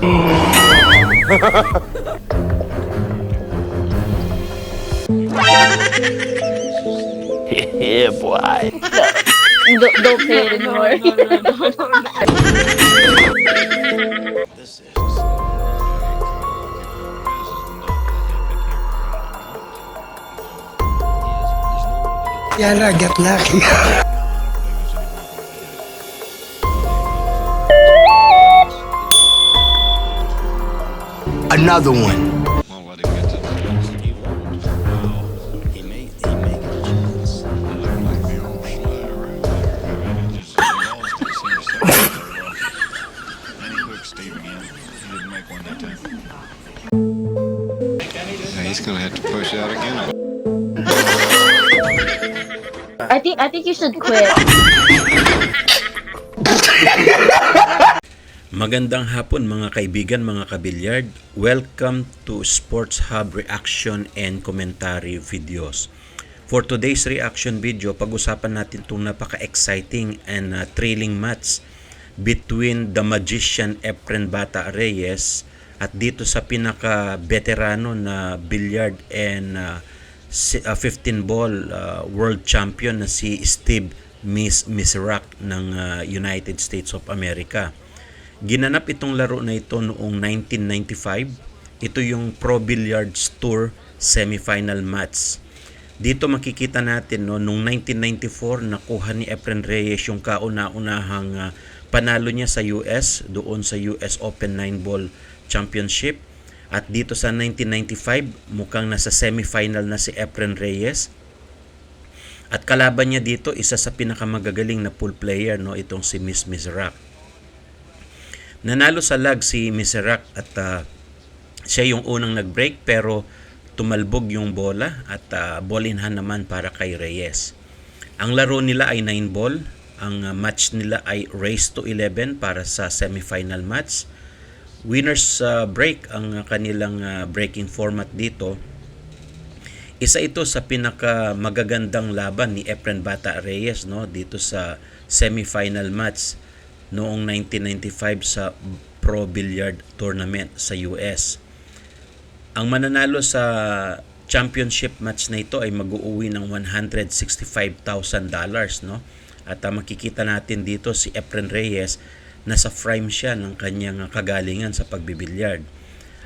Yeah, boy. Don't play it anymore. Yara, get lucky. Another one. He's gonna have to push out again. I think you should quit. Magandang hapon mga kaibigan, mga kabilyard. Welcome to Sports Hub reaction and commentary videos. For today's reaction video, pag-usapan natin itong napaka-exciting and thrilling match between the magician Efren Bata Reyes at dito sa pinaka-veterano na billiard and 15 ball world champion na si Steve Mizerak ng United States of America. Ginanap itong laro na ito noong 1995. Ito yung Pro Billiards Tour semifinal match. Dito makikita natin noong 1994 nakuha ni Efren Reyes yung kauna-unahang panalo niya sa US doon sa US Open 9 Ball Championship. At dito sa 1995 mukhang nasa semifinal na si Efren Reyes. At kalaban niya dito isa sa pinakamagagaling na pool player itong si Mizerak. Nanalo sa lag si Mizerak at siya yung unang nag-break pero tumalbog yung bola at ball in hand naman para kay Reyes. Ang laro nila ay 9 ball. Ang match nila ay race to 11 para sa semifinal match. Winners break ang kanilang breaking format dito. Isa ito sa pinaka magagandang laban ni Efren Bata Reyes dito sa semifinal match noong 1995 sa Pro Billiard Tournament sa US. Ang mananalo sa championship match na ito ay mag-uuwi ng $165,000 At makikita natin dito si Efren Reyes nasa frame siya ng kanyang kagalingan sa pagbibilyard.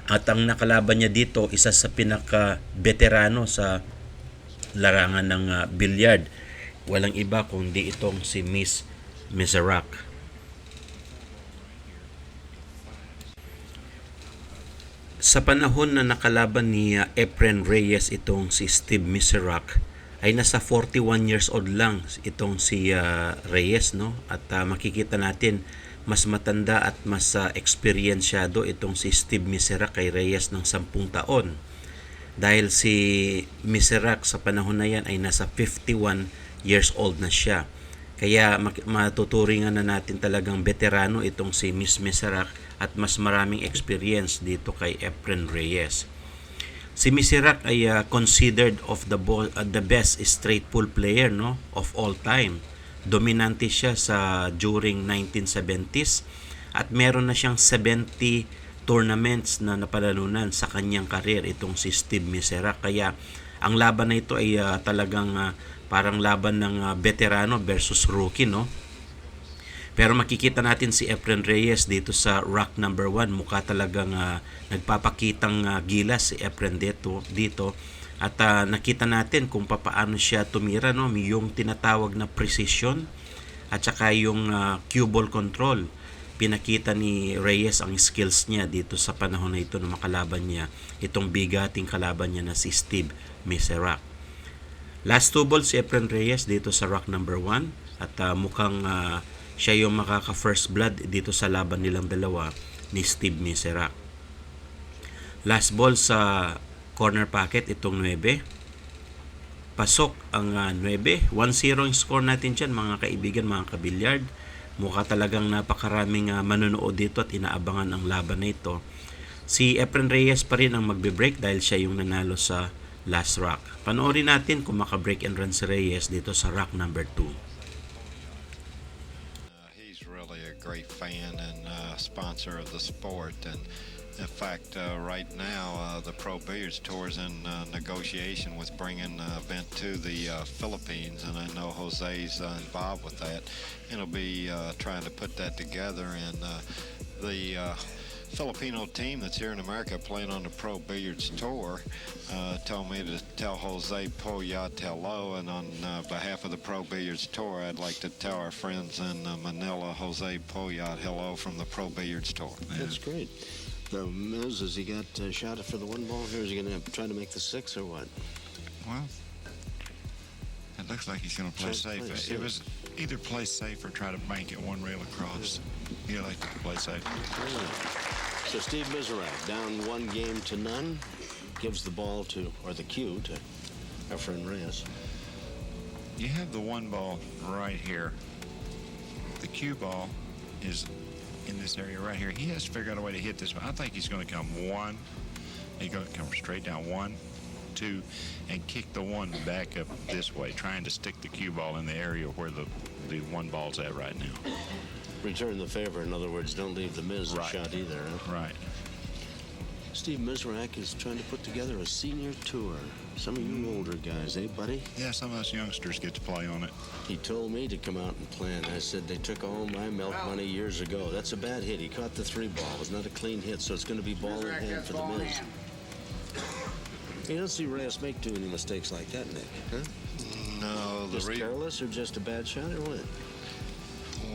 At ang nakalaban niya dito, isa sa pinaka-veterano sa larangan ng bilyard. Walang iba kundi itong si Mizerak. Sa panahon na nakalaban ni Efren Reyes itong si Steve Mizerak, ay nasa 41 years old lang itong si Reyes. At makikita natin mas matanda at mas experyensyado itong si Steve Mizerak kay Reyes ng 10 taon. Dahil si Mizerak sa panahon na yan ay nasa 51 years old na siya. Kaya matuturingan na natin talagang veterano itong si Mizerak at mas maraming experience dito kay Efren Reyes. Si Mizerak ay considered of the best straight pool player of all time. Dominante siya during 1970s at meron na siyang 70 tournaments na napanalunan sa kanyang career itong si Steve Mizerak. Kaya ang laban na ito ay talagang parang laban ng veterano versus rookie. Pero makikita natin si Efren Reyes dito sa rack number 1. Mukha talagang nagpapakitang gilas si Efren dito. At nakita natin kung paano siya tumira, yung tinatawag na precision at saka yung cue ball control. Pinakita ni Reyes ang skills niya dito sa panahon na ito na makalaban niya itong bigating kalaban niya na si Steve Mizerak. Last 2 balls si Efren Reyes dito sa rack number 1 at mukhang siya yung makaka first blood dito sa laban nilang dalawa ni Steve Mizerak. Last ball sa corner pocket itong 9. Pasok ang 9. 1-0 yung score natin dyan mga kaibigan, mga kabilyard. Mukha talagang napakaraming manonood dito at inaabangan ang laban na ito. Si Efren Reyes pa rin ang magbe-break dahil siya yung nanalo sa last rack. Panoorin natin kung maka-break and run si Reyes dito sa rack number 2. He's really a great fan and sponsor of the sport. And in fact, right now, the Pro Billiards Tour is in negotiation with bringing the event to the Philippines, and I know Jose's involved with that. And he'll be trying to put that together, and the Filipino team that's here in America playing on the Pro Billiards Tour told me to tell Jose Poyat hello, and on behalf of the Pro Billiards Tour, I'd like to tell our friends in Manila, Jose Poyat, hello from the Pro Billiards Tour. That's great. Now, Mills, has he got a shot for the one ball here? Is he going to try to make the six or what? Well, it looks like he's going to play safe. It was either play safe or try to bank it one rail across. He elected to play safe. So Steve Mizerak, down 1-0, gives the ball to, or the cue to Efren Reyes. You have the one ball right here. The cue ball is in this area right here. He has to figure out a way to hit this one. I think he's going to come one. He's going to come straight down 1, 2, and kick the one back up this way, trying to stick the cue ball in the area where the one ball's at right now. Return the favor. In other words, don't leave the Miz a shot either. Huh? Right. Steve Mizerak is trying to put together a senior tour. Some of you older guys, eh, buddy? Yeah, some of us youngsters get to play on it. He told me to come out and play, and I said they took all my milk money years ago. That's a bad hit. He caught the 3-ball. It was not a clean hit, so it's going to be ball in hand for the Miz. You don't see Reyes make too many mistakes like that, Nick, huh? No, Just careless or just a bad shot or what?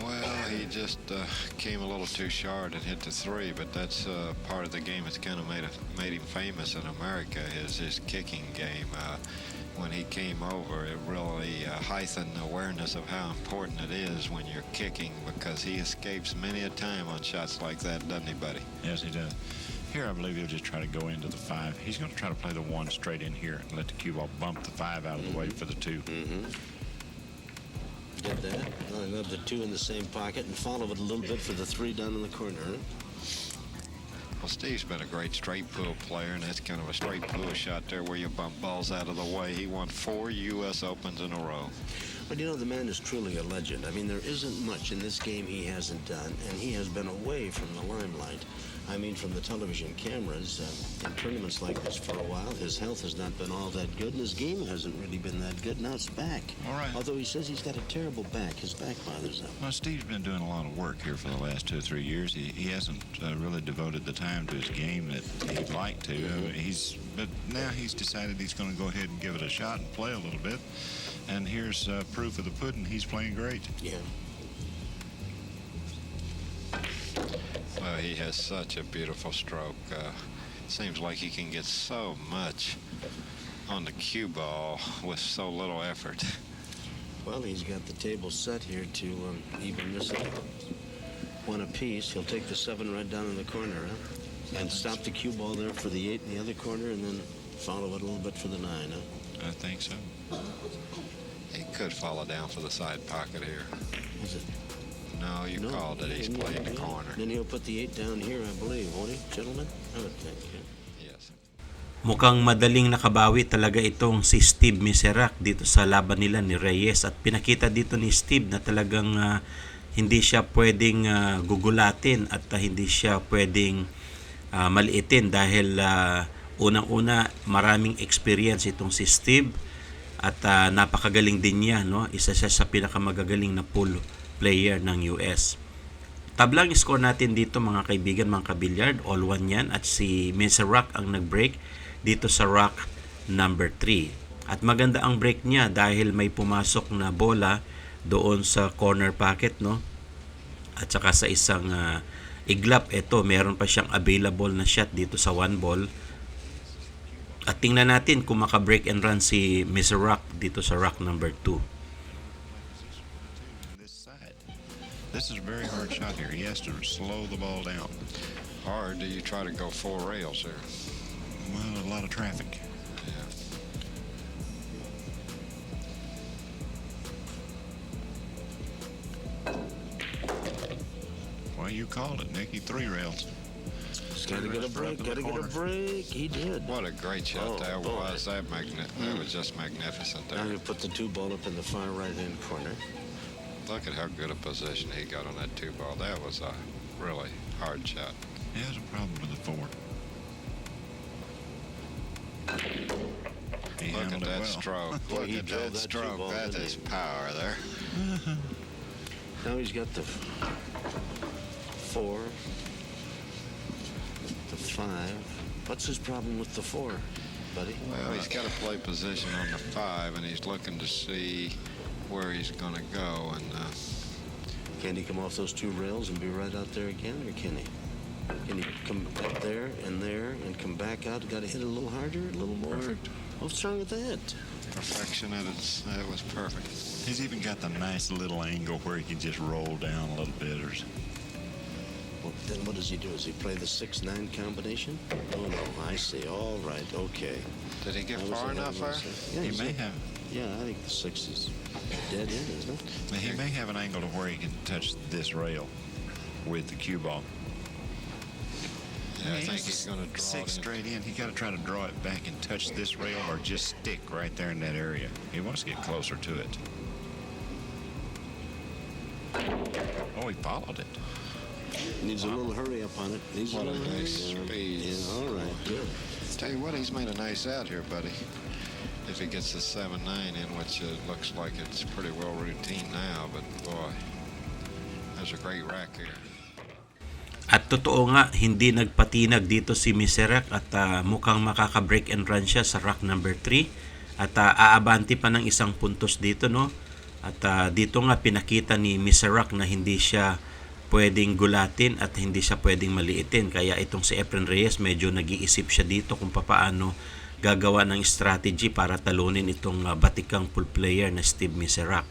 Well, he just came a little too short and hit the 3, but that's part of the game that's kind of made him famous in America, is his kicking game. When he came over, it really heightened awareness of how important it is when you're kicking, because he escapes many a time on shots like that, doesn't he, buddy? Yes, he does. Here, I believe he'll just try to go into the 5. He's going to try to play the 1 straight in here and let the cue ball bump the 5 out of the way for the 2. Get that? I love the 2 in the same pocket and follow it a little bit for the 3 down in the corner. Huh? Well, Steve's been a great straight pull player, and that's kind of a straight pull shot there where you bump balls out of the way. He won 4 U.S. Opens in a row. But you know, the man is truly a legend. I mean, there isn't much in this game he hasn't done, and he has been away from the limelight. I mean, from the television cameras in tournaments like this for a while. His health has not been all that good, and his game hasn't really been that good. Now it's back. All right. Although he says he's got a terrible back. His back bothers him. Well, Steve's been doing a lot of work here for the last 2 or 3 years. He hasn't really devoted the time to his game that he'd like to. But now he's decided he's going to go ahead and give it a shot and play a little bit. And here's proof of the pudding. He's playing great. Yeah. He has such a beautiful stroke. Seems like he can get so much on the cue ball with so little effort. Well, he's got the table set here to even this up. 1 apiece. He'll take the 7 right down in the corner, huh? And stop the cue ball there for the 8 in the other corner, and then follow it a little bit for the 9, huh? I think so. He could follow down for the side pocket here. Is it? No, you called it. He's playing the corner. Then he'll put the 8 down here, I believe, won't he, gentlemen? Okay. Yes. Mukhang madaling nakabawi talaga itong si Steve Mizerak dito sa laban nila ni Reyes, at pinakita dito ni Steve na talagang hindi siya pwedeng gugulatin at hindi siya pwedeng maliitin dahil unang-una maraming experience itong si Steve at napakagaling din niya, no? Isa siya sa pinakamagagaling na pool player ng US. Tablang score natin dito mga kaibigan, mga kabilyard, all 1 yan, at si Mizerak ang nag-break dito sa rock number 3. At maganda ang break niya dahil may pumasok na bola doon sa corner pocket, no? At saka sa isang iglap, ito meron pa siyang available na shot dito sa 1 ball. At tingnan natin kung maka-break and run si Mizerak dito sa rock number 2. This is a very hard shot here. He has to slow the ball down. Hard? Do you try to go 4 rails there? Well, a lot of traffic. Yeah. Well, you called it, Nicky. 3 rails. Just gotta get a break. Gotta get a break. He did. What a great shot that was. That was just magnificent there. Now you put the 2 ball up in the far right-hand corner. Look at how good a position he got on that 2-ball. That was a really hard shot. He has a problem with the 4. He Look at handled it that well. stroke. Boy, Look he at drove that that stroke. 2-ball, That didn't is he? power there. Now he's got the 4, the 5. What's his problem with the 4, buddy? Well, he's got to play position on the 5, and he's looking to see where he's going to go. And Can he come off those 2 rails and be right out there again, or can he? Can he come up there and come back out? Got to hit it a little harder, a little more. Perfect. What's wrong with that? perfection at its, that was perfect. He's even got the nice little angle where he can just roll down a little bit. Or... Well, then what does he do? Does he play the 6-9 combination? Oh, no, I see. All right, okay. Did he get I was far ahead enough of there? myself. Yeah, He he's may a- have. Yeah, I think the 6 is dead in, isn't it? He may have an angle to where he can touch this rail with the cue ball. Yeah, I think he's going to draw 6 it in. straight in. He got to try to draw it back and touch this rail, or just stick right there in that area. He wants to get closer to it. Oh, he followed it. Needs a little hurry up on it. Needs What a little nice hurry. speed. Yeah, all right, good. Tell you what, he's made a nice out here, buddy. If he gets the 7-9 in, which looks like it's pretty well routine now, but boy, there's a great rack here. At totoo nga, hindi nagpatinag dito si Mizerak at mukhang makaka-break and run siya sa rack number 3. At aabanti pa ng isang puntos dito, no? At dito nga pinakita ni Mizerak na hindi siya pwedeng gulatin at hindi siya pwedeng maliitin. Kaya itong si Efren Reyes medyo nag-iisip siya dito kung paano gagawa ng strategy para talunin itong batikang full player na Steve Mizerak.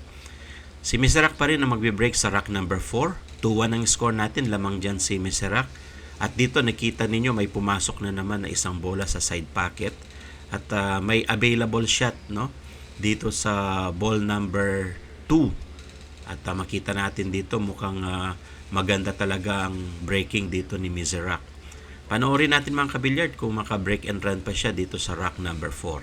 Si Mizerak pa rin na magbe-break sa rack number 4. 2-1 ang score natin, lamang dyan si Mizerak. At dito nakita ninyo may pumasok na naman na isang bola sa side pocket. At may available shot, no, dito sa ball number 2. At makita natin dito mukhang maganda talaga ang breaking dito ni Mizerak. Panoorin natin mga kabilyard kung maka-break and run pa siya dito sa rack number 4.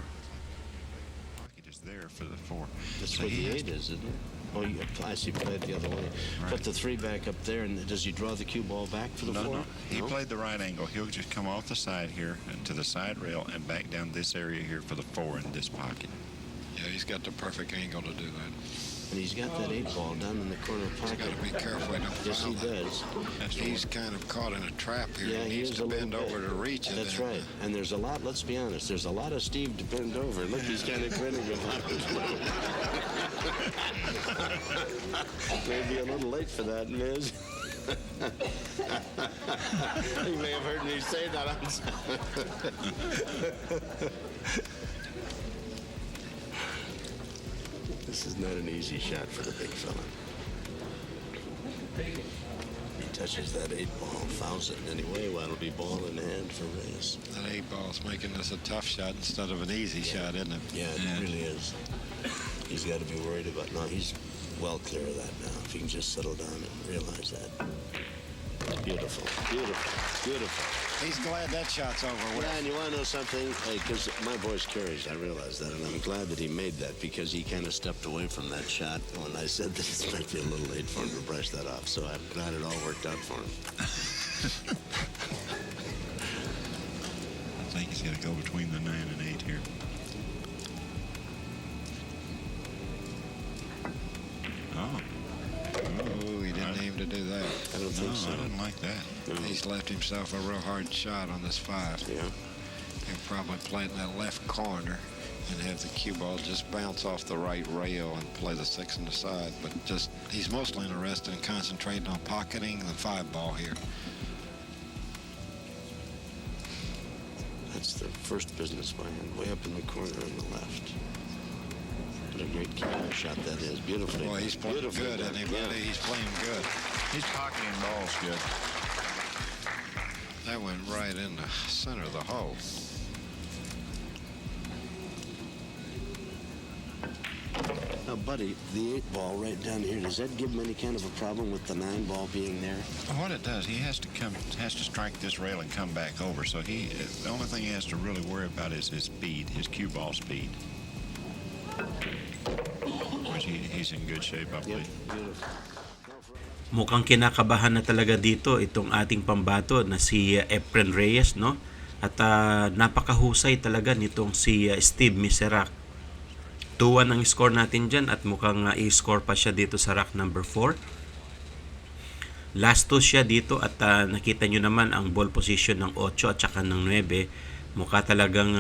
It is there for the 4. That's So where he the has 8 is, isn't it? Oh, I see. Play it the other way. Put the 3 back up there, and does he draw the cue ball back for the 4? No. He played the right angle. He'll just come off the side here and to the side rail and back down this area here for the 4 in this pocket. Yeah, he's got the perfect angle to do that. And he's got that 8 ball down in the corner He's pocket. got to be careful he don't Yes, he foul it. does. He's kind of caught in a trap here. Yeah, He he needs is to a bend little over bit. to reach it. That's and, right. And there's a lot, let's be honest, there's a lot of Steve to bend over. Look, he's kind of grinning about it. Maybe a little late for that, Miz. You may have heard me say that. This is not an easy shot for the big fella. He touches that 8 ball, fouls it anyway. Well, it'll be ball in hand for Reyes. That 8 ball's making this a tough shot instead of an easy shot, isn't it? Yeah, it really is. He's got to be worried about. No, he's well clear of that now. If he can just settle down and realize that. Beautiful, beautiful, beautiful. He's glad that shot's over with. Yeah, and you want to know something? Because my voice carries, I realize that, and I'm glad that he made that because he kind of stepped away from that shot when I said that it might be a little late for him to brush that off. So I'm glad it all worked out for him. I think he's got to go between the 9 and 8 here. Oh, Oh, he didn't aim to do that. I don't no, think so. I didn't like that. He's left himself a real hard shot on this 5. Yeah. He'll probably play it in that left corner and have the cue ball just bounce off the right rail and play the 6 on the side. But just he's mostly interested in concentrating on pocketing the 5 ball here. That's the first business by him, way up in the corner on the left. What a great camera shot that is. Beautifully. Boy, he's playing Beautifully good, done. isn't he, buddy? He's playing good. He's pocketing balls good. That went right in the center of the hole. Now, buddy, the 8 ball right down here, does that give him any kind of a problem with the 9 ball being there? What it does, he has to strike this rail and come back over. So the only thing he has to really worry about is his speed, his cue ball speed. Which he's he's in good shape, I believe. Beautiful. Mukhang kinakabahan na talaga dito itong ating pambato na si Efren Reyes, no? At napakahusay talaga nitong si Steve Mizerak. 2-1 ang score natin dyan at mukhang i-score pa siya dito sa rack number 4. Last 2 siya dito at nakita nyo naman ang ball position ng 8 at saka ng 9. Mukha talagang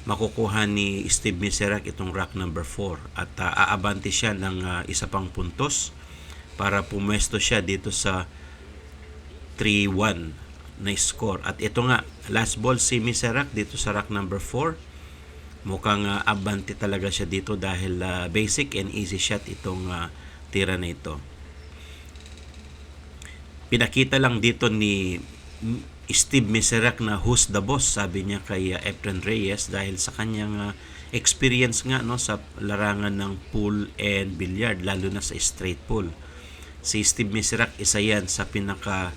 makukuha ni Steve Mizerak itong rack number 4 at aabante siya ng isa pang puntos para pumwesto siya dito sa 3-1 na score. At ito nga, last ball si Mizerak dito sa rack number 4. Mukhang abante talaga siya dito dahil basic and easy shot itong tira na ito. Pinakita lang dito ni Steve Mizerak na who's the boss, sabi niya kay Efren Reyes dahil sa kanyang experience nga, no, sa larangan ng pool and billiard, lalo na sa straight pool. Si Steve Mizerak isa yan sa pinaka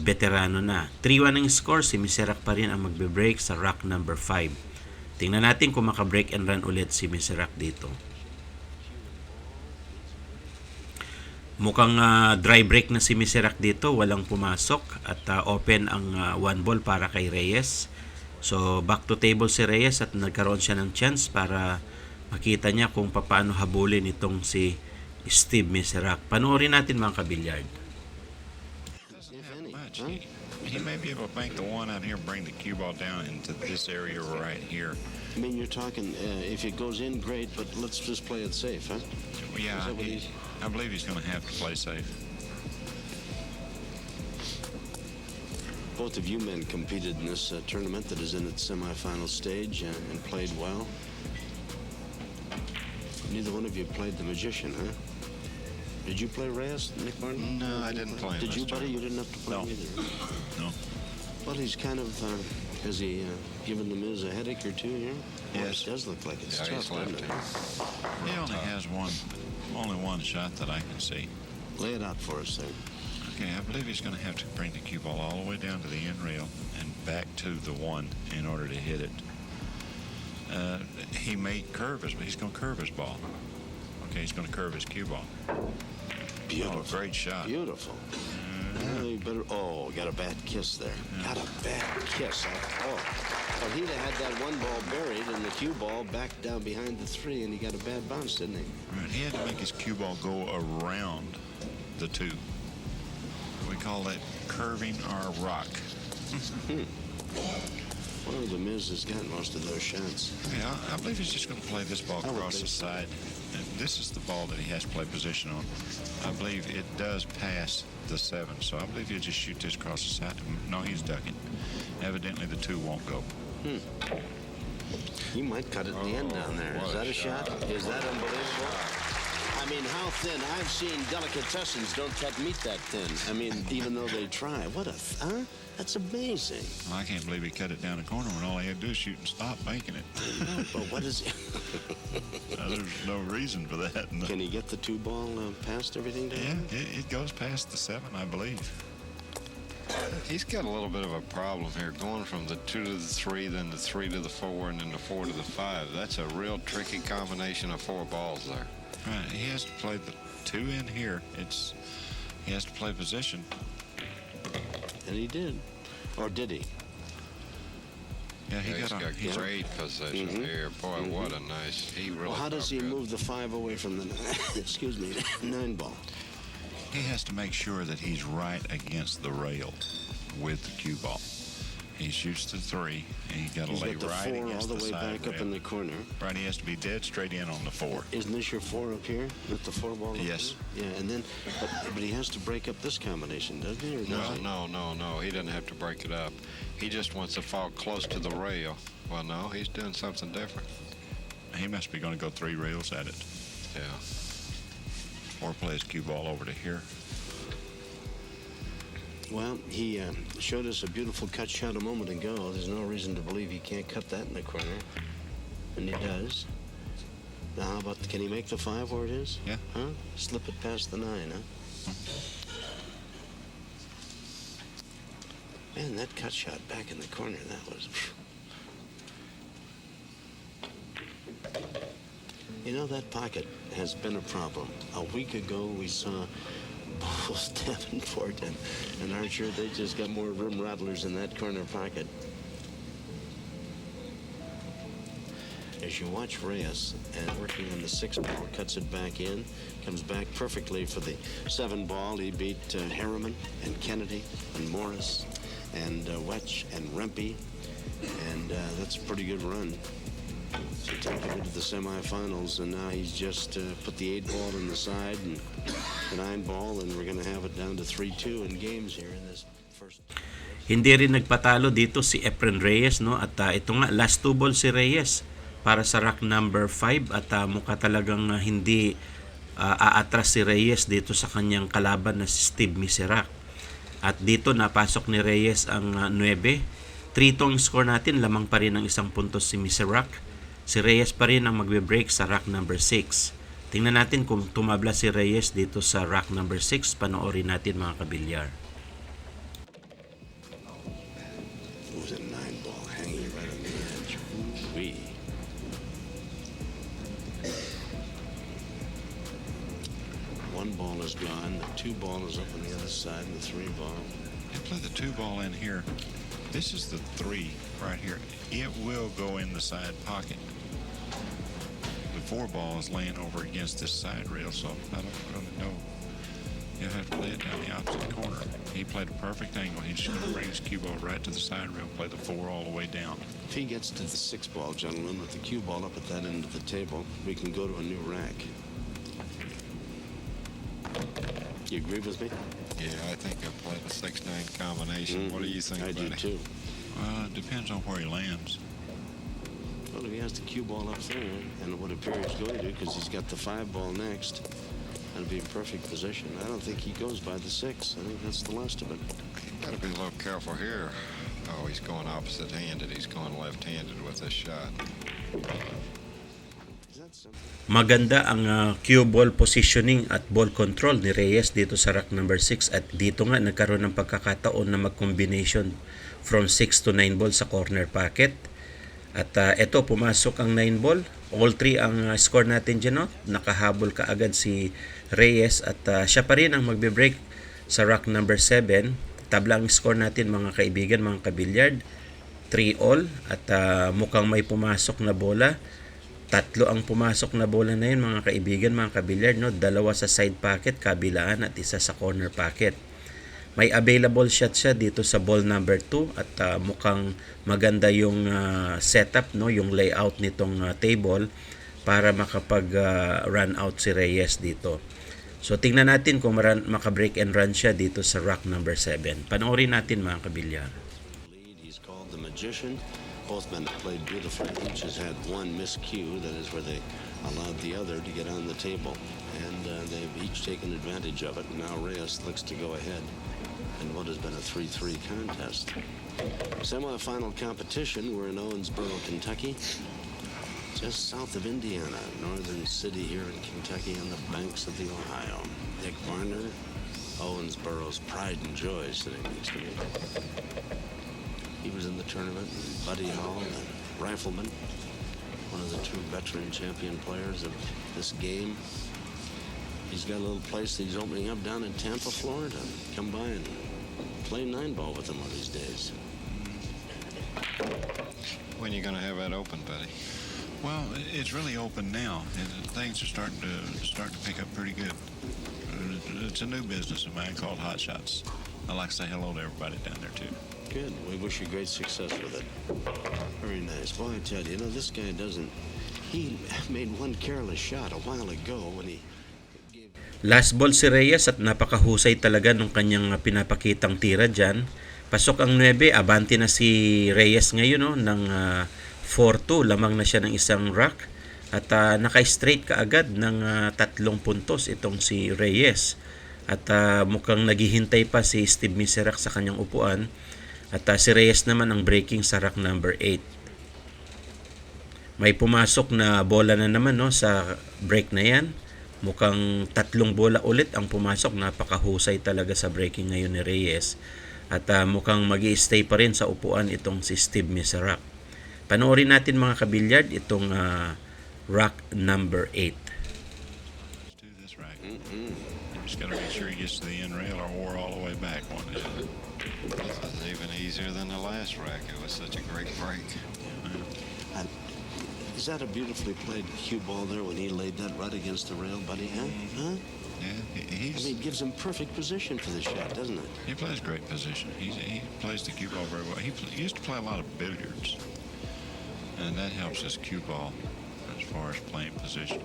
veterano na. 3-1 ang score, si Mizerak pa rin ang magbe-break sa rack number 5. Tingnan natin kung maka-break and run ulit si Mizerak dito. Mukhang dry break na si Mizerak dito, walang pumasok at open ang 1 ball para kay Reyes. So back to table si Reyes at nagkaroon siya ng chance para makita niya kung paano habulin itong si Steve Mizerak. Panoorin natin mga kabilyard. He may be able to bank the 1 out here and bring the cue ball down into this area right here. I mean, you're talking, if it goes in, great, but let's just play it safe, huh? Yeah, I believe he's going to have to play safe. Both of you men competed in this tournament that is in its semifinal stage and played well. Neither one of you played the magician, huh? Did you play Reyes, Nick Martin? No, I didn't play him. Did you, this buddy? time. You didn't have to play him either. No. Well, he's kind of, has he given the Miz a headache or two here? Yes. Well, it does look like it's Yeah, tough, he's doesn't left it? He only has only one shot that I can see. Lay it out for us there. Okay, I believe he's going to have to bring the cue ball all the way down to the end rail and back to the 1 in order to hit it. He may curve but he's going to curve his ball. Okay, he's going to curve his cue ball. Beautiful. Oh, great shot. Beautiful. You better. Oh, got a bad kiss there. Got a bad kiss. Oh. Well, he'd have had that 1 ball buried and the cue ball back down behind the 3, and he got a bad bounce, didn't he? Right, he had to make his cue ball go around the 2. We call that curving our rock. Well, the Miz has got most of those shots. Yeah, I believe he's just going to play this ball I would across the think so. side. And this is the ball that he has to play position on. I believe it does pass the 7, so I believe he'll just shoot this across the side. No, he's ducking. Evidently, the 2 won't go. He might cut it in the end down there. Is that a shot? Is that unbelievable? I mean, how thin? I've seen delicatessens don't cut meat that thin. I mean, even though they try. What a... Huh? That's amazing. Well, I can't believe he cut it down the corner when all he had to do is shoot and stop making it. But what is... There's no reason for that. No. Can he get the 2 ball past everything down? Yeah, it goes past the 7, I believe. He's got a little bit of a problem here, going from the 2 to the 3, then the 3 to the 4, and then the 4 to the 5. That's a real tricky combination of 4 balls there. Right, he has to play the 2 in here. He has to play position. And he did. Or did he? Yeah, He's got great position here. Boy, what a nice... He really... Well, how does he move the 5 away from the... excuse me, 9 ball? He has to make sure that he's right against the rail with the cue ball. He shoots the 3, and he's got to lay got the right 4 against all the way side back up rail. in the corner. Right, he has to be dead straight in on the 4. Isn't this your 4 up here with the 4 ball? Yes. Yeah, and then, but he has to break up this combination, doesn't he? Or does he? No. He doesn't have to break it up. He just wants to fall close to the rail. Well, no, he's doing something different. He must be going to go 3 rails at it. Yeah. Or play his cue ball over to here. Well, he showed us a beautiful cut shot a moment ago. There's no reason to believe he can't cut that in the corner. And he does. Now, how about, can he make the 5 where it is? Yeah. Huh? Slip it past the 9, huh? Man, that cut shot back in the corner, that was... You know, that pocket has been a problem. A week ago, we saw both Davenport and Archer. They just got more rim rattlers in that corner pocket. As you watch Reyes and working on the 6 ball, cuts it back in, comes back perfectly for the 7 ball. He beat Harriman and Kennedy and Morris and Wetch and Rempe, and that's a pretty good run. So take him into the semifinals, and now he's just put the 8 ball in the side and the 9 ball, and we're going to have it down to 3-2 in games here in this first. Hindi rin nagpatalo dito si Efren Reyes, no? At ito nga, last 2 ball si Reyes para sa rack number 5, at mukha talagang hindi aatras si Reyes dito sa kanyang kalaban na si Steve Mizerak. At dito napasok ni Reyes ang 9. 3-tong score natin, lamang pa rin ang 1 puntos si Mizerak. Si Reyes pa rin ang magbe-break sa rack number 6. Tingnan natin kung tumabla si Reyes dito sa rack number 6. Panoorin natin mga kabilyar. It was a 9 ball hanging right on the edge. Ooh-wee. One ball is gone, the 2 ball is up on the other side, and the 3 ball. You play the 2 ball in here. This is the 3 right here. It will go in the side pocket. The 4 ball is laying over against this side rail, so I don't really know. You'll have to play it down the opposite corner. He played a perfect angle. He's just going to bring his cue ball right to the side rail, play the 4 all the way down. If he gets to the 6 ball, gentlemen, with the cue ball up at that end of the table, we can go to a new rack. You agree with me? Yeah, I think I'll play the 6-9 combination. What do you think, I buddy? do too. It depends on where he lands. Well, if he has the cue ball up there, and what appears he's going to, because he's got the 5 ball next, that'll be in perfect position. I don't think he goes by the 6. I think that's the last of it. Got to be a little careful here. Oh, he's going opposite-handed. He's going left-handed with this shot. Maganda ang cue ball positioning at ball control ni Reyes dito sa rack number 6, at dito nga nagkaroon ng pagkakataon na mag-combination from 6 to 9 ball sa corner pocket. At ito, pumasok ang 9 ball. All 3 ang score natin dyan, no? Nakahabol kaagad si Reyes, at siya pa rin ang magbe-break sa rack number 7. Tabla ang score natin mga kaibigan, mga kabilyard. 3 all, at mukhang may pumasok na bola. 3 ang pumasok na bola na yun mga kaibigan, mga kabilyard, no? 2 sa side pocket, kabilaan, at 1 sa corner pocket. May available shot siya dito sa ball number 2, at mukhang maganda yung setup, no? Yung layout nitong table para makapag run out si Reyes dito. So tingnan natin kung maka-break and run siya dito sa rack number 7. Panoorin natin mga kabilyar. He's called the Magician. Both men have played beautifully. Each has had 1 miscue, that is where they allowed the other to get on the table. And they've each taken advantage of it. Now Reyes looks to go ahead in what has been a 3-3 contest. Semi-final competition, we're in Owensboro, Kentucky. Just south of Indiana, northern city here in Kentucky on the banks of the Ohio. Dick Varner, Owensboro's pride and joy, sitting next to me. He was in the tournament, Buddy Hall, and Rifleman, one of the 2 veteran champion players of this game. He's got a little place that he's opening up down in Tampa, Florida. Come by and play 9 ball with him one of these days. When are you going to have that open, buddy? Well, it's really open now, and things are starting to pick up pretty good. It's a new business of mine called Hot Shots. I like to say hello to everybody down there too. Good. We wish you great success with it. Very nice. Boy, I tell you, this guy doesn't. He made 1 careless shot a while ago when he. Last ball si Reyes, at napakahusay talaga nung kanyang pinapakitang tira dyan. Pasok ang 9, abante na si Reyes ngayon, no, ng 4-2. Lamang na siya ng 1 rack. At naka-straight kaagad ng 3 puntos itong si Reyes. At mukhang naghihintay pa si Steve Mizerak sa kanyang upuan. At si Reyes naman ang breaking sa rack number 8. May pumasok na bola na naman, no, sa break na yan. Mukhang 3 bola ulit ang pumasok. Napakahusay talaga sa breaking ngayon ni Reyes. At mukhang mag-i-stay pa rin sa upuan itong si Steve Mizerak. Panoorin natin mga kabilyard itong rock number 8. Let's do this right. Just got to make sure he gets to the end rail or all the way back one. This is even easier than the last rack. It was such a great break. Is that a beautifully played cue ball there when he laid that right against the rail, buddy? Huh? Yeah, I mean, it gives him perfect position for the shot, doesn't it? he plays great position. He plays the cue ball very well. He used to play a lot of billiards, and that helps his cue ball as far as playing position.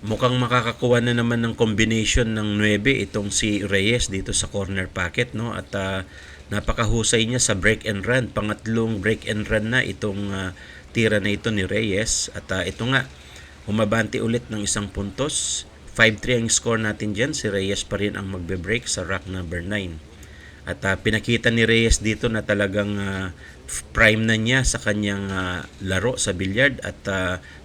Mukhang makakakuha na naman ng combination ng 9 itong si Reyes dito sa corner pocket, no? At napakahusay niya sa break and run. Pangatlong break and run na itong tira na ito ni Reyes. At ito nga, humabante ulit ng 1 puntos. 5-3 ang score natin dyan. Si Reyes pa rin ang magbe-break sa rack number 9. At pinakita ni Reyes dito na talagang prime na niya sa kanyang laro sa billiard. At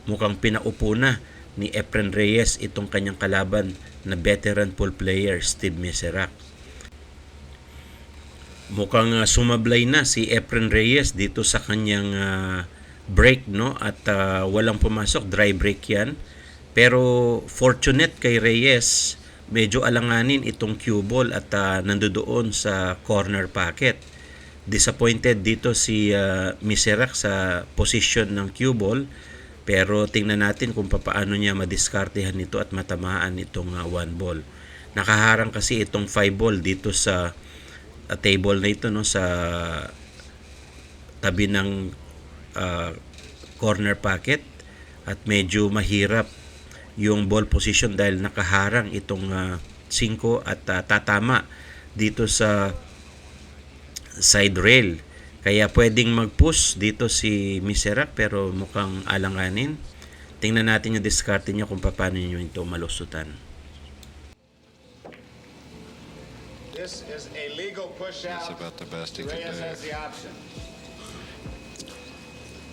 mukhang pinaupo na ni Efren Reyes itong kanyang kalaban na veteran pool player Steve Mizerak. Mukhang sumablay na si Efren Reyes dito sa kanyang break, no? At walang pumasok, dry break yan. Pero fortunate kay Reyes, medyo alanganin itong cue ball at nandoon sa corner pocket. Disappointed dito si Mizerak sa position ng cue ball. Pero tingnan natin kung paano niya madiskartehan nito at matamaan itong 1 ball. Nakaharang kasi itong 5 ball dito sa table na ito, no, sa tabi ng corner pocket, at medyo mahirap yung ball position dahil nakaharang itong 5 at tatama dito sa side rail. Kaya pwedeng mag-push dito si Mizerak pero mukhang alanganin. Tingnan natin yung discarte niya kung paano niyo ito malusutan. This is a legal push out. That's about the best he could Reyes do. has the option.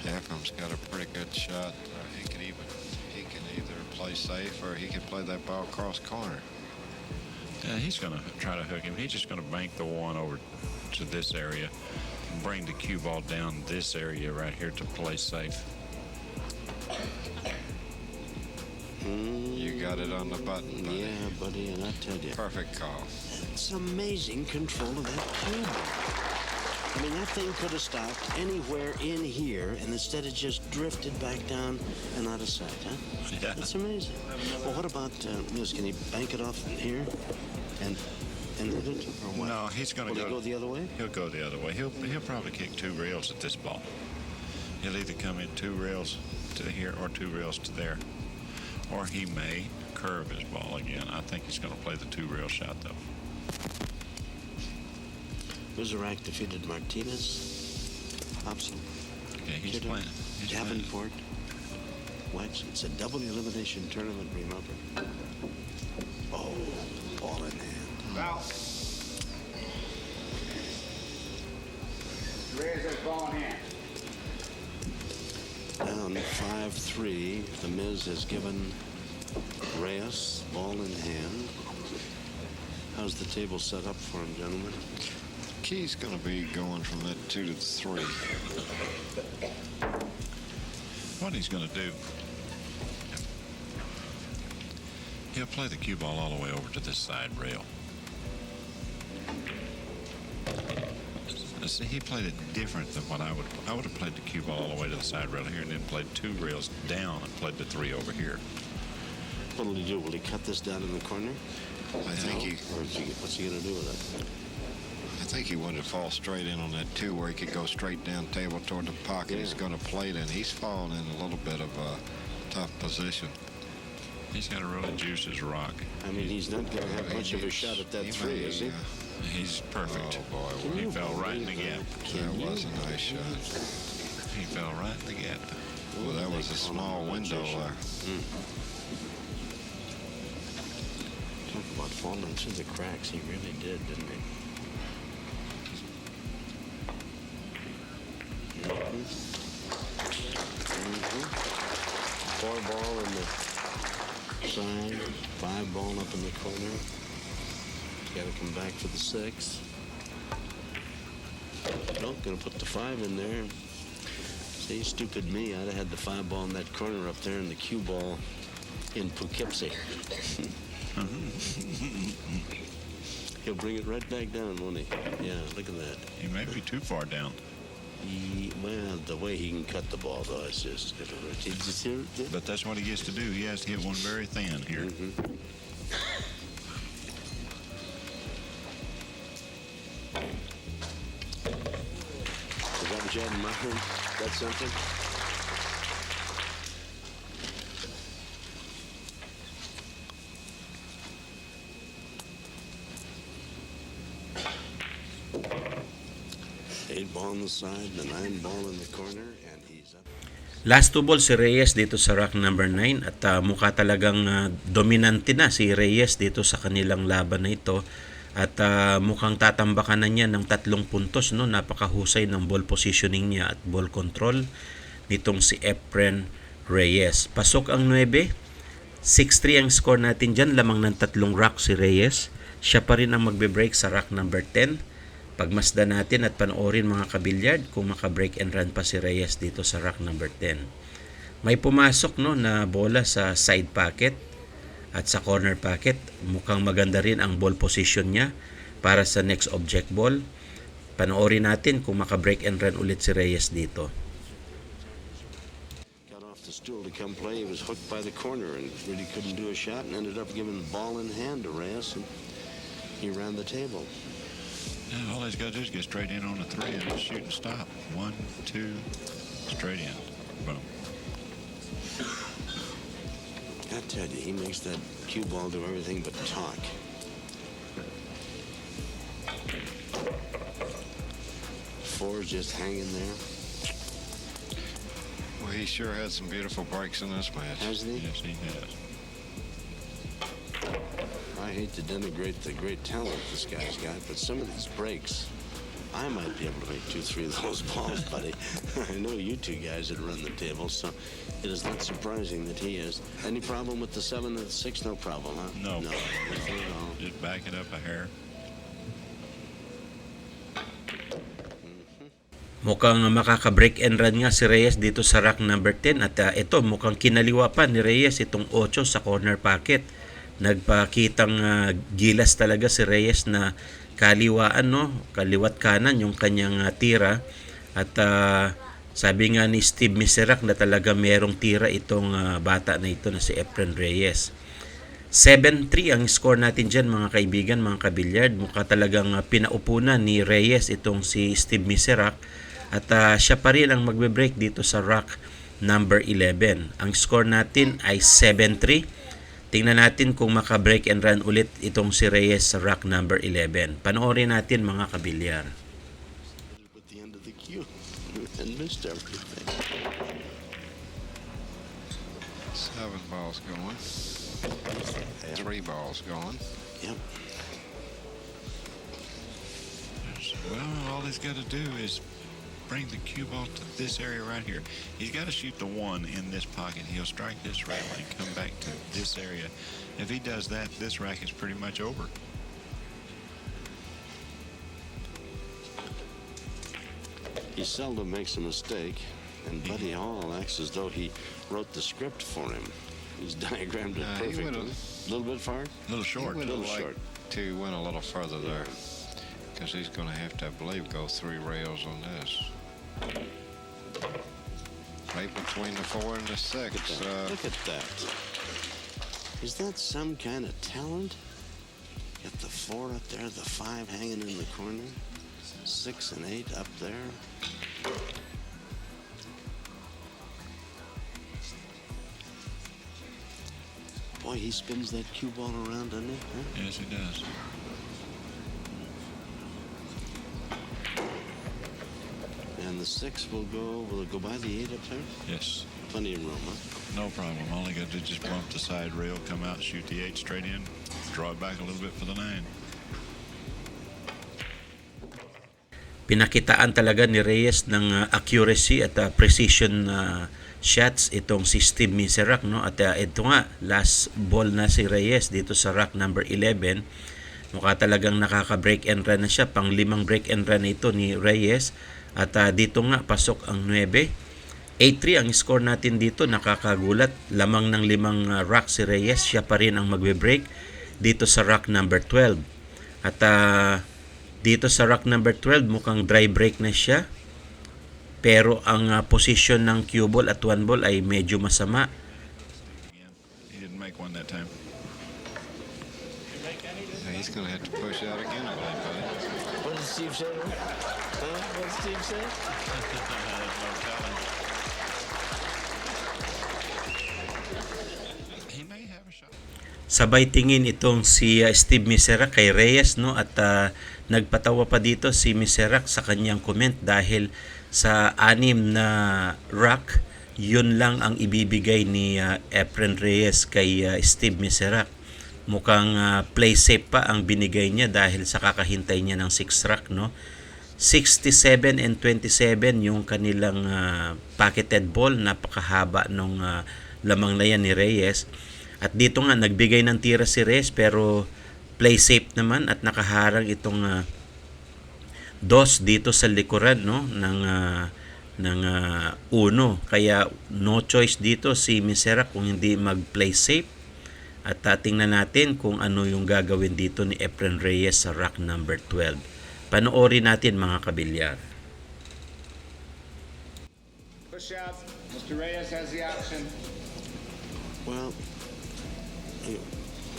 Efren's got a pretty good shot. He can either play safe or he can play that ball cross corner. Yeah, he's going to try to hook him. He's just going to bank the 1 over to this area. Bring the cue ball down this area right here to play safe. You got it on the button, buddy. Yeah, buddy, and I tell you, Perfect call. it's amazing control of that cue ball. I mean, that thing could have stopped anywhere in here, and instead it just drifted back down and out of sight, huh? Yeah. That's amazing. Well, what about this? Can he bank it off here and hit it, or what? No, he's going to Will he go the other way? He'll go the other way. He'll probably kick 2 rails at this ball. He'll either come in 2 rails to here or 2 rails to there, or he may curve his ball again. I think he's going to play the 2 rail shot though. Mizerak defeated Martinez, Hobson, Yeah, he's Kidder, playing. He's playing. Davenport, Wex. It's a double elimination tournament, remember? Oh, ball in hand. Foul. Reyes has ball in hand. Down 5-3. The Miz has given Reyes ball in hand. How's the table set up for him, gentlemen? Key's going to be going from that 2 to 3. What he's going to do, he'll play the cue ball all the way over to this side rail. See, he played it different than what I would have played the cue ball all the way to the side rail here and then played 2 rails down and played the 3 over here. What will he do? Will he cut this down in the corner? I think what's he going to do with it? I think he wanted to fall straight in on that 2 where he could go straight down table toward the pocket. Yeah. He's going to play it, and he's fallen in a little bit of a tough position. He's got to really juice his rock. I mean, he's not going to have much of a shot at that 3, is he? He's perfect. Oh, boy. He fell right in the gap. That was a nice shot. He fell right in the gap. Well, that was a small window there. Talk about falling through the cracks. He really did, didn't he? Mm-hmm. 4 ball in the side, 5 ball up in the corner. Got to come back for the 6. Nope, gonna put the 5 in there. See, stupid me, I'd have had the 5-ball in that corner up there and the cue ball in Poughkeepsie. He'll bring it right back down, won't he? Yeah, look at that. He may be too far down. Well, the way he can cut the ball, though, it's just... But that's what he gets to do. He has to hit one very thin here. Is that what you had in mind? That's something? Eight ball on the side, the 9 ball in the corner, and he's up. Last 2 balls si Reyes dito sa rack number 9 at mukha talagang dominante na si Reyes dito sa kanilang laban na ito at mukhang tatambakan na niya ng 3 puntos, no? Napakahusay ng ball positioning niya at ball control nitong si Efren Reyes. Pasok ang 9, 6-3 ang score natin dyan, lamang ng 3 rack si Reyes. Siya pa rin ang magbe-break sa rack number 10. Pagmasdan natin at panoorin mga kabilyard kung maka-break and run pa si Reyes dito sa rack number 10. May pumasok, no, na bola sa side pocket at sa corner pocket. Mukhang maganda rin ang ball position niya para sa next object ball. Panoorin natin kung maka-break and run ulit si Reyes dito. Got off the stool to come play. He was hooked by the corner and really couldn't do a shot and ended up giving the ball in hand to Reyes, and he ran the table. Yeah, all he's got to do is get straight in on a 3 and just shoot and stop. 1, 2, straight in. Boom. I tell you, he makes that cue ball do everything but talk. Four's just hanging there. Well, he sure had some beautiful breaks in this match. Hasn't he? Yes, he has. I hate to denigrate the great talent this guy's got, but some of these breaks, I might be able to make 2-3 of those balls, buddy. I know you two guys that run the table, so it is not surprising that he is. Any problem with the 7 and the 6? No problem, huh? No. No. Nothing at all. Just back it up a hair. Mukhang makaka-break and run nga si Reyes dito sa rack number 10 at ito mukhang kinaliwa pa ni Reyes itong 8 sa corner pocket. Nagpakitang gilas talaga si Reyes na kaliwaan, no? Kaliwat kanan yung kanyang tira at sabi nga ni Steve Mizerak na talaga merong tira itong bata na ito na si Efren Reyes. 7-3 ang score natin dyan mga kaibigan, mga kabilyard. Mukha talagang pinaupunan ni Reyes itong si Steve Mizerak at siya pa rin ang magbe-break dito sa rack number 11. Ang score natin ay 7-3. Tingnan natin kung maka-break and run ulit itong si Reyes sa rack number 11. Panoorin natin mga kabilyar. At the end of the cue and missed everything. 7 balls going. 3 balls going. Yep. Well, all he's got to do is bring the cue ball to this area right here. He's got to shoot the 1 in this pocket. He'll strike this rail and come back to this area. If he does that, this rack is pretty much over. He seldom makes a mistake, and Buddy Hall acts as though he wrote the script for him. He's diagrammed it He perfectly. would've- A little bit far? A little short. He would Little have short. liked to went a little further there because he's going to have to, I believe, go 3 rails on this. Right between the 4 and the 6. Look at that. Is that some kind of talent? Got the 4 up there, the 5 hanging in the corner, 6 and 8 up there. Boy, he spins that cue ball around, doesn't he? Huh? Yes, he does. And the 6 will it go by the 8 up there? Yes. Plenty of room, huh? No problem. All he got to do is just bump the side rail, come out, shoot the 8 straight in, draw it back a little bit for the 9. Pinakitaan talaga ni Reyes ng accuracy at precision shots itong si Steve Mizerak, no? At ito nga, last ball na si Reyes dito sa rack number 11. Mukha talagang nakaka-break and run na siya. Pang 5 break and run ito ni Reyes. At dito nga, pasok ang 9. 8-3 ang score natin dito, nakakagulat. Lamang ng 5 rock si Reyes, siya pa rin ang magbe-break dito sa rock number 12. At dito sa rock number 12, mukhang dry break na siya. Pero ang position ng cue ball at 1 ball ay medyo masama. He didn't make one that time. Yeah, he's going to have to push out again, I believe, buddy. What did Steve say? Huh? What did Steve say? He may have a shot. Sabay tingin itong si Steve Mizerak kay Reyes, no, at nagpatawa pa dito si Mizerak sa kanyang comment dahil sa 6 na rock, yun lang ang ibibigay ni Efren Reyes kay Steve Mizerak. Mukhang play safe pa ang binigay niya dahil sa kakahintay niya ng 6 rock, no. 67 and 27 yung kanilang pocketed ball, napakahaba nung lamang na yan ni Reyes. At dito nga nagbigay ng tira si Reyes pero play safe naman at nakaharang itong dos dito sa likuran, no, ng uno. Kaya no choice dito si Mizerak kung hindi mag-play safe. At tingnan natin kung ano yung gagawin dito ni Efren Reyes sa rock number 12. Panoorin natin mga kabilyar. Push out. Mr. Reyes has the option. Well, a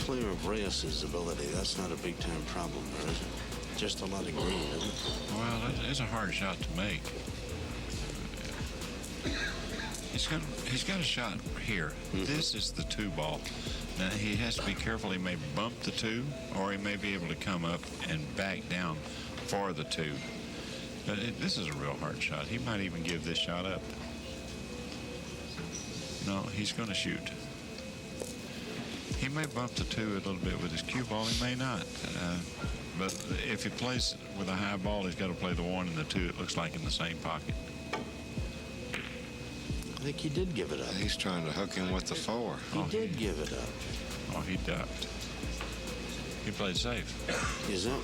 player of Reyes' ability, that's not a big-time problem, there, is it? Just a lot of green, isn't it? Well, it's a hard shot to make. He's got a shot here. This is the 2 ball. Now he has to be careful. He may bump the 2, or he may be able to come up and back down for the 2. But this is a real hard shot. He might even give this shot up. No, he's going to shoot. He may bump the 2 a little bit with his cue ball. He may not. But if he plays with a high ball, he's got to play the 1 and the 2. It looks like in the same pocket. I think he did give it up. He's trying to hook him with the 4. He did give it up. Oh, he ducked. He played safe. Is that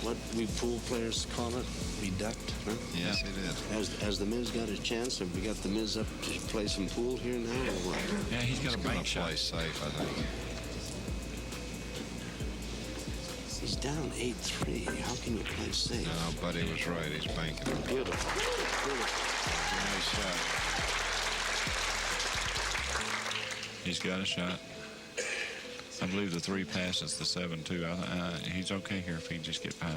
what we pool players call it? We ducked, huh? Yes, he did. Has the Miz got a chance? Have we got the Miz up to play some pool here now, or what? Yeah, he's got a Going bank to shot. play safe, I think. He's down 8-3. How can you play safe? No, Buddy was right. He's banking. Beautiful. Beautiful. Nice shot. He's got a shot. I believe the 3 passes the 7-2. He's okay here if he just get by.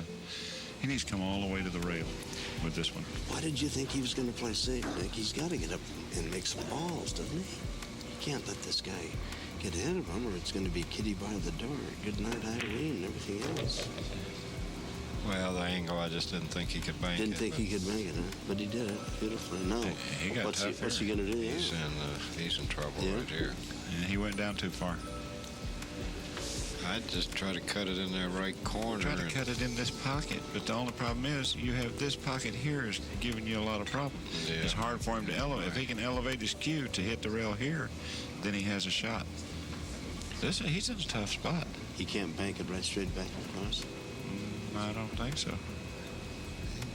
He needs to come all the way to the rail with this one. Why did you think he was going to play safe, Nick? He's got to get up and make some balls, doesn't he? You can't let this guy get ahead of him, or it's going to be Kitty by the door. Good night, Irene, and everything else. Well, the angle, I just didn't think he could bank Didn't it. think he could make it, huh? But he did it beautifully. No. He got What's tough he here. going to do? Yeah. He's in trouble Yeah. right here. And he went down too far. I'd just try to cut it in that right corner. Try to cut it in this pocket, but the only problem is you have this pocket here is giving you a lot of problems. Yeah. It's hard for him to elevate. If he can elevate his cue to hit the rail here, then he has a shot. He's in a tough spot. He can't bank it right straight back across. I don't think so.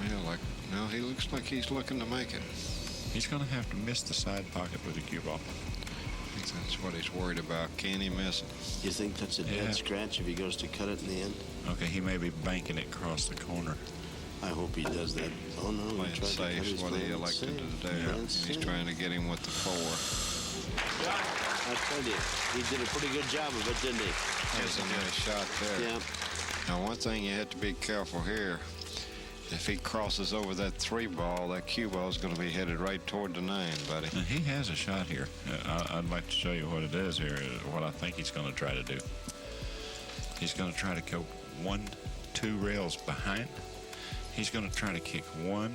Yeah, no, he looks like he's looking to make it. He's going to have to miss the side pocket with the cue ball. I think that's what he's worried about. Can he miss it? You think that's a dead scratch if he goes to cut it in the end? Okay, he may be banking it across the corner. I hope he does that. Oh, no. Playing he tried to cut safe is his what he plan elected safe. to do. That's He's it. trying to get him with the 4. I tell you, he did a pretty good job of it, didn't he? There's a nice shot there. Yeah. Now, one thing you have to be careful here. If he crosses over that 3 ball, that cue ball is going to be headed right toward the 9, buddy. Now, he has a shot here. I'd like to show you what it is here, what I think he's going to try to do. He's going to try to go 1-2 rails behind. He's going to try to kick 1-2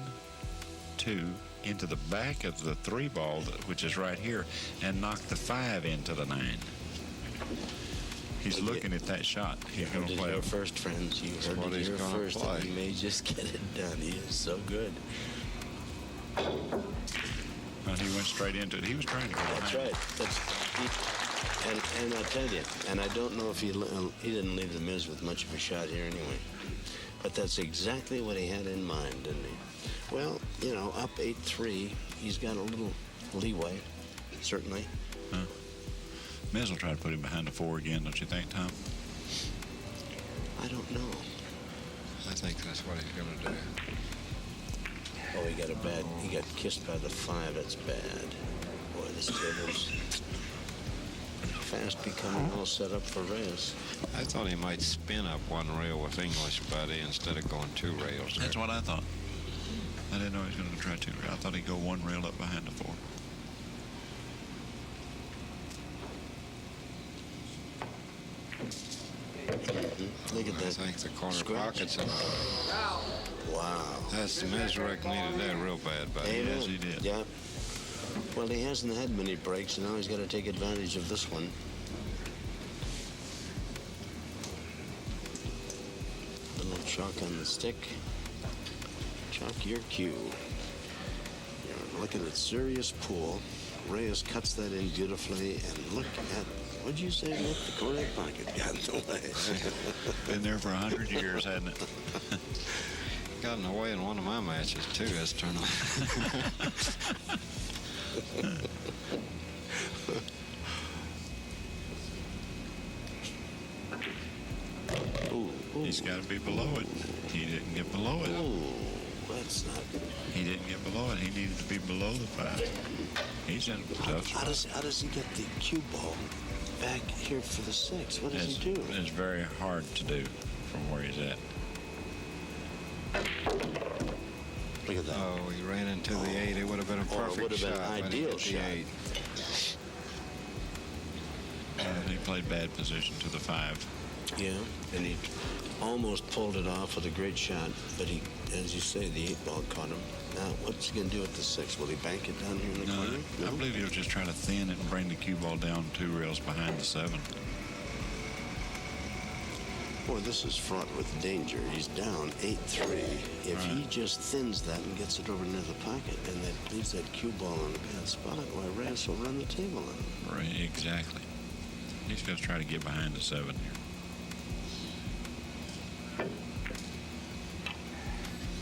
into the back of the 3 ball, which is right here, and knock the 5 into the 9. He's looking at that shot. He's going to play it it. first, friends. You heard what it he's here gonna first. play. He may just get it done. He is so good. And he went straight into it. He was trying to go behind. That's right. And I tell you, and I don't know if he didn't leave the Miz with much of a shot here anyway. But that's exactly what he had in mind, didn't he? Well, you know, up 8-3, he's got a little leeway, certainly. Miz will try to put him behind the 4 again, don't you think, Tom? I don't know. I think that's what he's going to do. Oh, he got kissed by the 5. That's bad. Boy, this table's fast becoming all set up for Reyes. I thought he might spin up 1 rail with English Buddy instead of going 2 rails. That's what I thought. I didn't know he was going to try 2 rails. I thought he'd go 1 rail up behind the 4. Look at that. I think the corner Scratch. pockets are... Wow. That's Mizerak needed that real bad, buddy. Amen. Yes, he did. Yeah. Well, he hasn't had many breaks, and now he's got to take advantage of this one. A little chalk on the stick. Chalk your cue. You're looking at serious pull. Reyes cuts that in beautifully, and look at, what'd you say, Nick? The corner pocket got in the way. Been there for 100 years, hasn't it? Got in the way in one of my matches, too, this tournament. He's got to be below it. He didn't get below it. That's not... He didn't get below it. He needed to be below the 5. He's in a tough spot. How does he get the cue ball back here for the 6? What does he do? It's very hard to do from where he's at. Look at that. Oh, he ran into the 8. It would have been a perfect it would have shot. been an when he ideal hit the shot. 8. He played bad position to the 5. Yeah, and he almost pulled it off with a great shot, but he, as you say, the 8 ball caught him. Now, what's he going to do at the 6? Will he bank it down here in the corner? I believe he'll just try to thin it and bring the cue ball down 2 rails behind the 7. Boy, this is fraught with danger. He's down 8-3. If he just thins that and gets it over near the pocket and that leaves that cue ball in a bad spot, why, Reyes will run the table on him. Right, exactly. He's going to try to get behind the 7 here.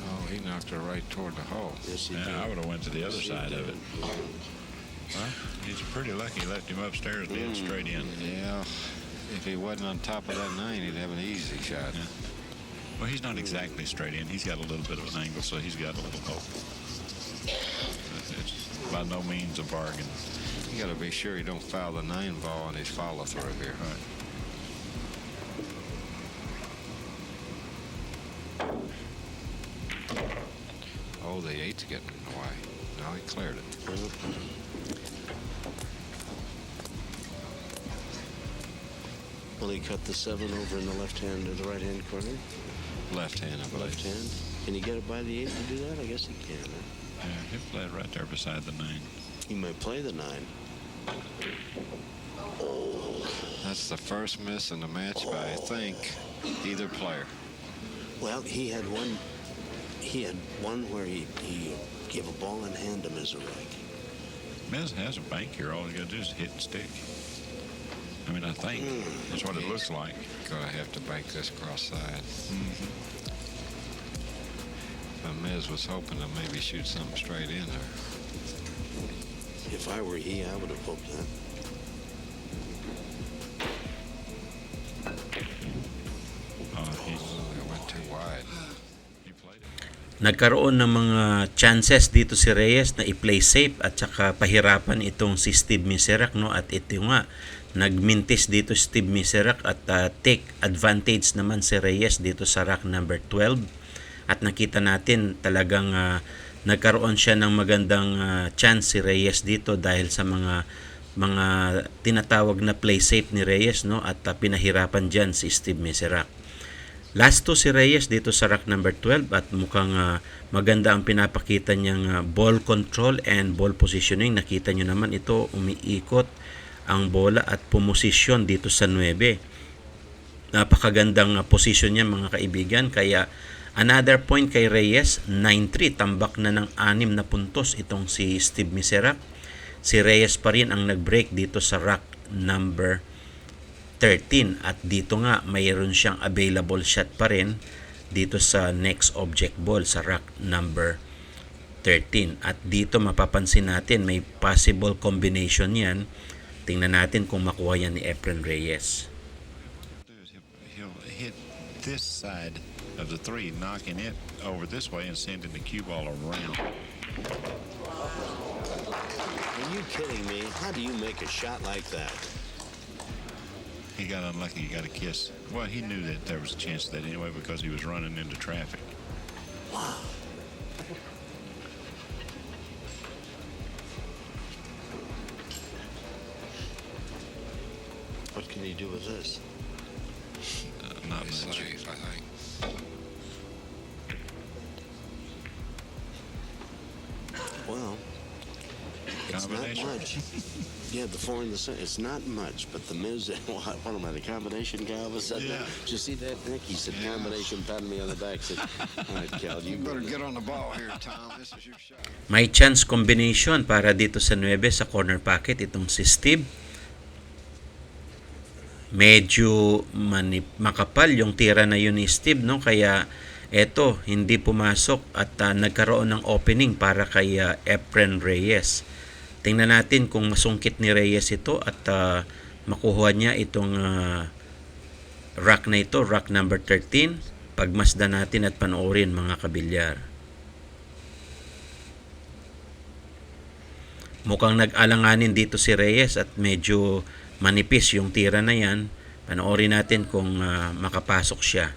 Oh, he knocked her right toward the hole. Yes, he did. Yeah, I would have went to the other Yes, he side of did. it. Well, he's pretty lucky. He left him upstairs being straight in. Yeah. If he wasn't on top of that 9, he'd have an easy shot. Yeah. Well, he's not exactly straight in. He's got a little bit of an angle, so he's got a little hope. It's by no means a bargain. You got to be sure you don't foul the 9 ball on his follow through here. Right. Oh, the 8's getting in the way. No, he cleared it. Will he cut the 7 over in the left hand or the right hand corner? Left hand, I believe. Left hand. Can he get it by the 8 to do that? I guess he can. Huh? Yeah, he'll play it right there beside the 9. He might play the 9. That's the first miss in the match by, I think, either player. Well, he had one where he gave a ball in hand to Mizerak. Miz has a bank here. All he's got to do is hit and stick. I mean, I think that's what it looks like. Gonna have to bank this cross side. But Miz was hoping to maybe shoot something straight in there. If I were he, I would have hoped that. It went too wide. He played it. Nagkaroon ng mga chances dito si Reyes na i-play safe at saka pahirapan itong si Steve Mizerak, no? At ito nga, nagmintis dito si Steve Mizerak at take advantage naman si Reyes dito sa rack number 12. At nakita natin talagang nagkaroon siya ng magandang chance si Reyes dito dahil sa mga tinatawag na play safe ni Reyes, no? At pinahirapan diyan si Steve Mizerak. Last 2 si Reyes dito sa rack number 12 at mukhang maganda ang pinapakita niyang ball control and ball positioning. Nakita niyo naman ito, umiikot ang bola at pumosisyon dito sa 9. Napakagandang position niya, mga kaibigan. Kaya another point kay Reyes, 9-3, tambak na ng 6 na puntos itong si Steve Mizerak. Si Reyes pa rin ang nag-break dito sa rack number 13 at dito nga mayroon siyang available shot pa rin dito sa next object ball sa rack number 13. At dito mapapansin natin may possible combination yan. Tingnan natin kung makuha yan ni Efren Reyes. He'll hit this side of the 3, knocking it over this way and sending the cue ball around. Are you kidding me? How do you make a shot like that? He got unlucky. He got a kiss. Well, he knew that there was a chance of that anyway because he was running into traffic. Wow. What can he do with this? Not much. I think. Well, it's not Combination. much. Yeah, the 4 and the 6. It's not much, but the Miz. What am I, the combination guy? Was that? Yeah. Did you see that, Nick? He said combination, patted me on the back. Said, "All right, Cal, you Better better get on the ball here, Tom. This is your shot. May chance combination para dito sa 9 sa corner pocket itong si Steve. Medyo makapal yung tira na yun ni Steve, no? Kaya eto, hindi pumasok at nagkaroon ng opening para kay Efren Reyes. Tingnan natin kung masungkit ni Reyes ito at makuha niya itong rack na ito, rack number 13. Pagmasdan natin at panoorin mga kabilyar. Mukhang nag-alanganin dito si Reyes at medyo manipis yung tira na yan. Panoorin natin kung makapasok siya.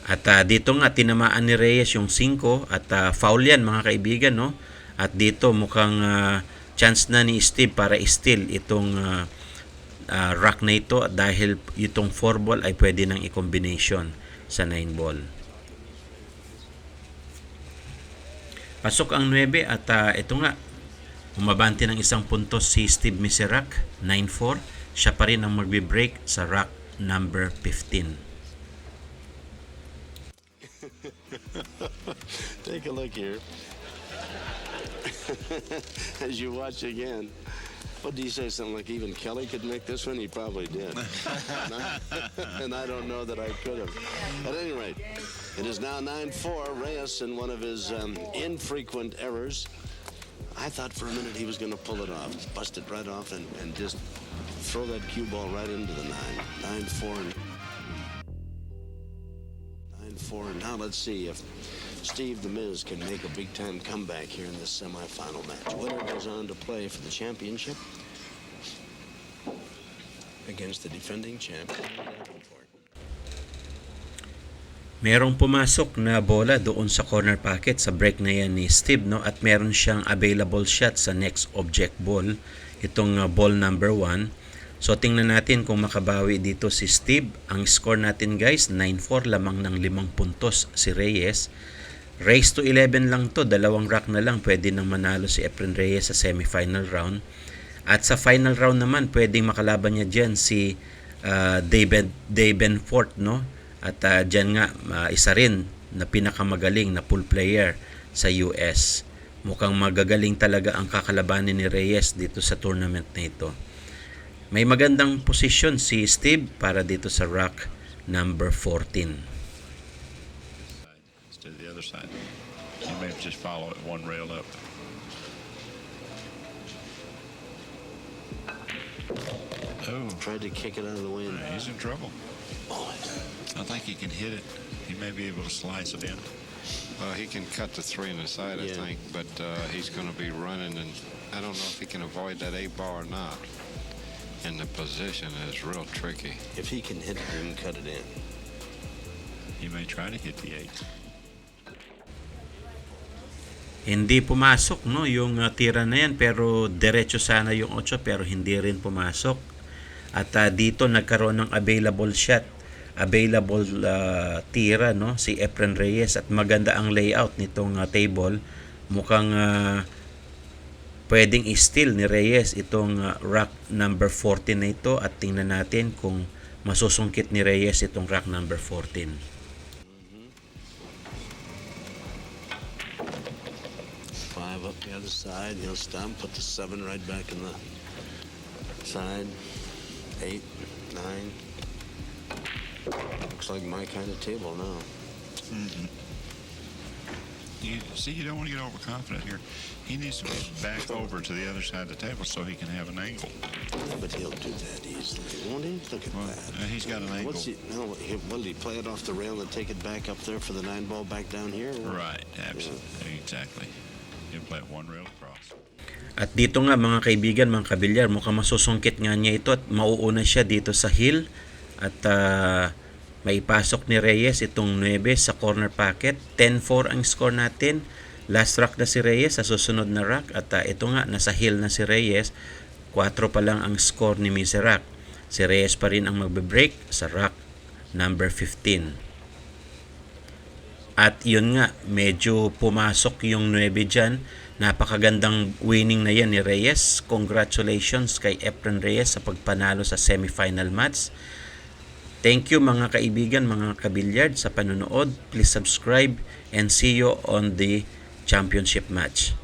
At dito nga tinamaan ni Reyes yung 5 at foul yan mga kaibigan, no? At dito mukhang chance na ni Steve para steal itong rack na ito dahil itong 4 ball ay pwede nang i-combination sa 9 ball. Pasok ang 9 at ito nga umabante ng 1 puntos si Steve Mizerak, 9-4. Siya pa rin ang magbe-break sa rack number 15. take a look here. As you watch again, what do you say? Something like even Kelly could make this one? He probably did. And I don't know that I could have. At any rate, it is now 9-4. Reyes in one of his infrequent errors. I thought for a minute he was going to pull it off, bust it right off, and just throw that cue ball right into the 9. 9-4. 9-4. And now let's see if Steve the Miz can make a big-time comeback here in this semifinal match. Winner goes on to play for the championship against the defending champion. Merong pumasok na bola doon sa corner pocket sa break na yan ni Steve, no? At meron siyang available shot sa next object ball, itong ball number 1. So tingnan natin kung makabawi dito si Steve. Ang score natin guys, 9-4, lamang ng 5 puntos si Reyes. Race to 11 lang to, 2 rack na lang pwede nang manalo si Efren Reyes sa semifinal round. At sa final round naman, pwedeng makalaban niya dyan si Davenport, no? At dyan nga, isa rin na pinakamagaling na pool player sa US. Mukhang magagaling talaga ang kakalabanin ni Reyes dito sa tournament na ito. May magandang posisyon si Steve para dito sa rack number 14. To the other side. You may just follow it one rail up. Oh, Tried to kick it out of the way. he's in trouble. I think he can hit it. He may be able to slice it in. He can cut the 3 in the side, I Yeah. think, but he's going to be running, and I don't know if he can avoid that 8 bar or not. And the position is real tricky. If he can hit it, he can cut it in. He may try to hit the 8. Hindi pumasok, no, yung tira na yan, pero diretso sana yung 8 pero hindi rin pumasok. At dito nagkaroon ng available shot, available tira, no, si Efren Reyes, at maganda ang layout nitong table. Mukhang pwedeng i-steal ni Reyes itong rack number 14 na ito, at tingnan natin kung masusungkit ni Reyes itong rack number 14. 5 up the other side. He'll stop, put the 7 right back in the side. 8, 9. Looks like my kind of table now. you don't want to get overconfident here. He needs to be back over to the other side of the table so he can have an angle. Yeah, but he'll do that easily, won't he? Look at that. He's got an angle. Will he play it off the rail and take it back up there for the 9-ball back down here? Right, absolutely, exactly. He'll play it one rail across. At dito nga mga kaibigan, mga kabilyar, mukhang masusungkit nga niya ito at mauuna siya dito sa hill. At maipasok ni Reyes itong 9 sa corner pocket. 10-4 ang score natin. Last rack na si Reyes sa susunod na rack. At ito nga, nasa hill na si Reyes. 4 pa lang ang score ni Mizerak. Si Reyes pa rin ang magbe-break sa rack number 15. At yun nga, medyo pumasok yung 9 dyan. Napakagandang winning na yan ni Reyes. Congratulations kay Efren Reyes sa pagpanalo sa semifinal match. Thank you mga kaibigan, mga kabilyard sa panonood. Please subscribe and see you on the championship match.